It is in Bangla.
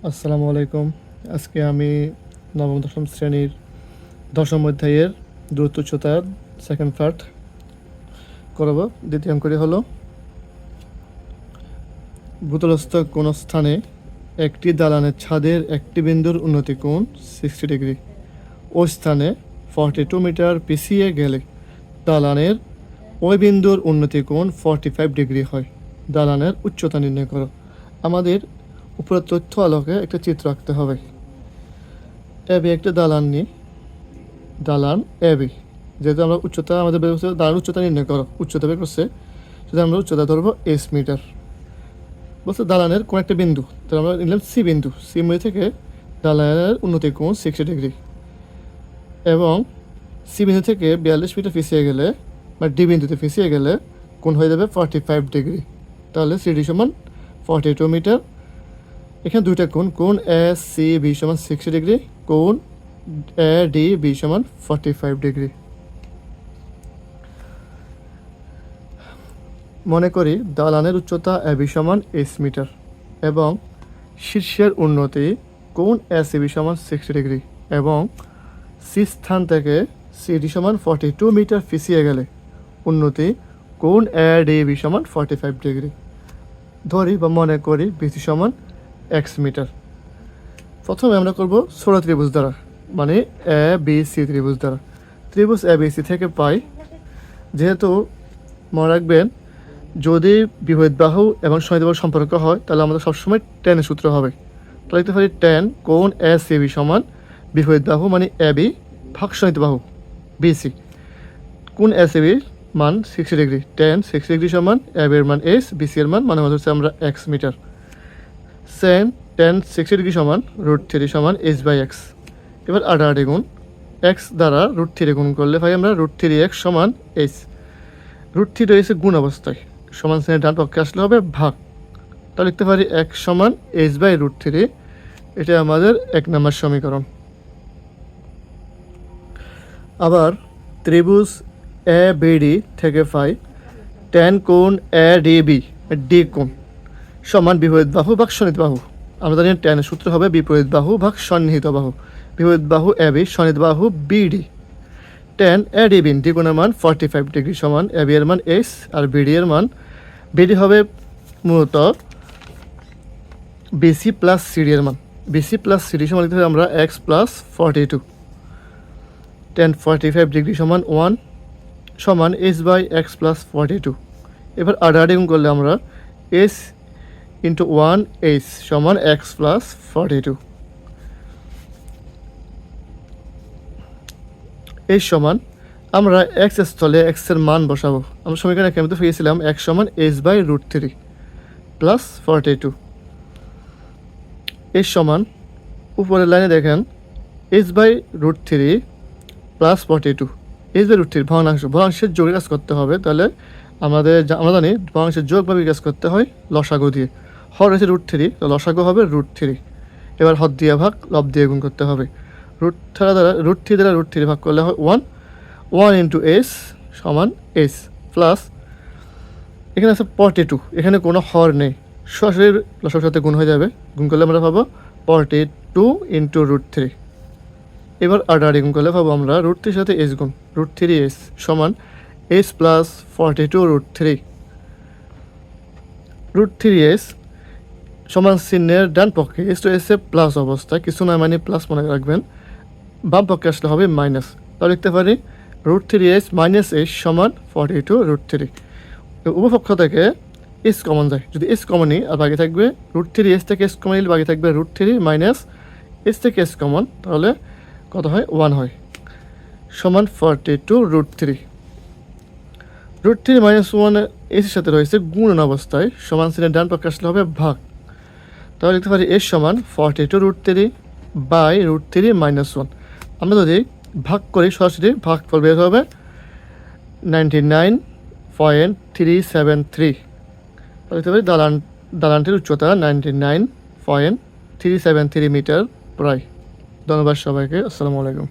আসসালামু আলাইকুম। আজকে আমি নবম দশম শ্রেণীর দশম অধ্যায়ের দূরত্ব উচ্চতার সেকেন্ড পার্ট করাবো। দ্বিতীয় অঙ্কটি হলো ভূতলস্থ কোন স্থানে একটি দালানের ছাদের একটি বিন্দুর উন্নতি কোণ 60 ডিগ্রি, ওই স্থানে 42 মিটার পিছিয়ে গেলে দালানের ওই বিন্দুর উন্নতি কোণ 45 ডিগ্রি হয়। দালানের উচ্চতা নির্ণয় করো। আমাদের উপরের তথ্য আলোকে একটা চিত্র আঁকতে হবে। এবি একটা দালান নিয়ে, দালান এবি, যেহেতু আমরা উচ্চতা আমাদের বের করছে, দালান উচ্চতা নির্ণয় করো, উচ্চতা বের করছে, সেটা আমরা উচ্চতা ধরবো এস মিটার। বলছে দালানের কোন একটা বিন্দু, তাহলে আমরা নিলাম সি বিন্দু। সি বিন্দু থেকে দালানের উন্নতি কোণ 60 ডিগ্রি, এবং সি বিন্দু থেকে 42 মিটার পিছিয়ে গেলে বা ডি বিন্দুতে পিছিয়ে গেলে কোণ হয়ে যাবে 45 ডিগ্রি। তাহলে সিডি সমান 42 মিটার। এখানে দুইটা কোণ এস সি বি সমান 60 ডিগ্রি, কোণ এ ডি বি সমান 45 ডিগ্রি। মনে করি দালানের উচ্চতা এ বি সমান এস মিটার এবং শীর্ষের উন্নতি কোণ এ সি বি সমান 60 ডিগ্রি, এবং সি স্থান থেকে সিডি সমান 42 মিটার পিছিয়ে গেলে উন্নতি কোণ এ ডি বি সমান 45 ডিগ্রি। ধরি বা মনে করি বিসি সমান এক্স মিটার। প্রথমে আমরা করব ছোট ত্রিভুজ দ্বারা, মানে এ বি সি ত্রিভুজ দ্বারা। ত্রিভুজ এ বি সি থেকে পাই, যেহেতু মনে রাখবেন যদি বিপরীত বাহু এবং সহিত বাহু সম্পর্ক হয় তাহলে আমাদের সবসময় টেনের সূত্র হবে। তাহলে লিখতে পারি টেন কোণ এ সি বি সমান বিপরীত বাহু মানে এ বি ভাগ সহিত বাহু বিসি। কোণ এ সি বির মান 60 ডিগ্রি, টেন 60 ডিগ্রি সমান এ বির মান এস, বিসি এর মান মানে হচ্ছে আমরা x metre. Same tan 60 degree সমান √3 সমান এইচ বাই এক্স। এবার আড়াআড়ি গুণ, এক্স দ্বারা √3 গুণ করলে ভাই আমরা √3x সমান এইচ। √3 রয়েছে গুণ অবস্থায়, সমান চিহ্নের ডান পক্ষে আসলে হবে ভাগ। তাহলে লিখতে পারি x সমান এইচ বাই √3। এটা আমাদের 1 নম্বর সমীকরণ। আবার ত্রিভুজ এ বিডি থেকে পাই টেন কোণ এ ডি বি, ডি কোণ সমান বিপরীত বাহু ভাগ সন্নিহিত বাহু। আমরা জানি টেনের সূত্র হবে বিপরীত বাহু ভাগ সন্নিহিত বাহু। বিপরীত বাহু এ বি, সন্নিহিত বাহু BD. Tan A D B, D কোণের মান 45 ডিগ্রি সমান এ বি এর মান এস, আর বিডি এর মান, বিডি হবে মূলত বিসি প্লাস সিডি এর মান। বিসি প্লাস সিডি সমান লিখতে হবে আমরা এক্স প্লাস 42। টেন 45 ডিগ্রি সমান 1 সমান এস বাই এক্স প্লাস 42। এবার আড়াআড়ি গুণ করলে আমরা এস ইন্টু 1 এইচ সমান এক্স প্লাস 42। এই সমান আমরা এক্স স্থলে এক্স এর মান বসাবো। আমরা সমীকরণে কেমন পেয়েছিলাম এক্স সমান এইচ বাই √3 প্লাস 42। এই সমান উপরের লাইনে দেখেন h by √3 plus 42। H by √3 ভগ্নাংশের যোগের কাজ করতে হবে। তাহলে আমরা জানি ভগ্নাংশের যোগ বা বিকাশ করতে হয় লসাগু দিয়ে। হর রয়েছে √3, তো লসাগু হবে √3। এবার হর দিয়ে ভাগ, লব দিয়ে গুণ করতে হবে। √3 দ্বারা √3 ভাগ করলে হয় 1 ইন্টু এস সমান এস প্লাস, এখানে আছে 42, এখানে কোনো হর নেই, সরাসরি লসাগুর সাথে গুণ হয়ে যাবে। গুণ করলে আমরা পাবো 42 ইন্টু √3। এবার আড়াআড়ি গুণ করলে পাবো আমরা √3 সাথে এস গুণ, √3s সমান এস প্লাস 42 √3। √3s সমান চিহ্নের ডান পক্ষে এস টু এসে প্লাস অবস্থায়, কিছু না মানে প্লাস মনে রাখবেন, বাম পক্ষে আসলে হবে মাইনাস। তাহলে লিখতে পারি √3s মাইনাস এস সমান 42 √3। উপপক্ষ থেকে এস কমন যায়, যদি এস কমন নিই আর বাকি থাকবে √3s থেকে এস কমন নিলে বাকি থাকবে √3 মাইনাস এস থেকে এস কমন, তাহলে কত হয় 1 হয়, সমান 42 √3। √3 মাইনাস 1 এসের সাথে রয়েছে গুণন অবস্থায়, সমান চিহ্নের ডান পক্ষে আসলে হবে ভাগ। তাহলে লিখতে পারি এস সমান 42 √3 বাই √3 মাইনাস 1। আমরা যদি ভাগ করি সরাসরি ভাগফল বের হবে 99.373। তাহলে লিখতে পারি দালানটির উচ্চতা 99.373 মিটার প্রায়। ধন্যবাদ সবাইকে। আসসালামু আলাইকুম।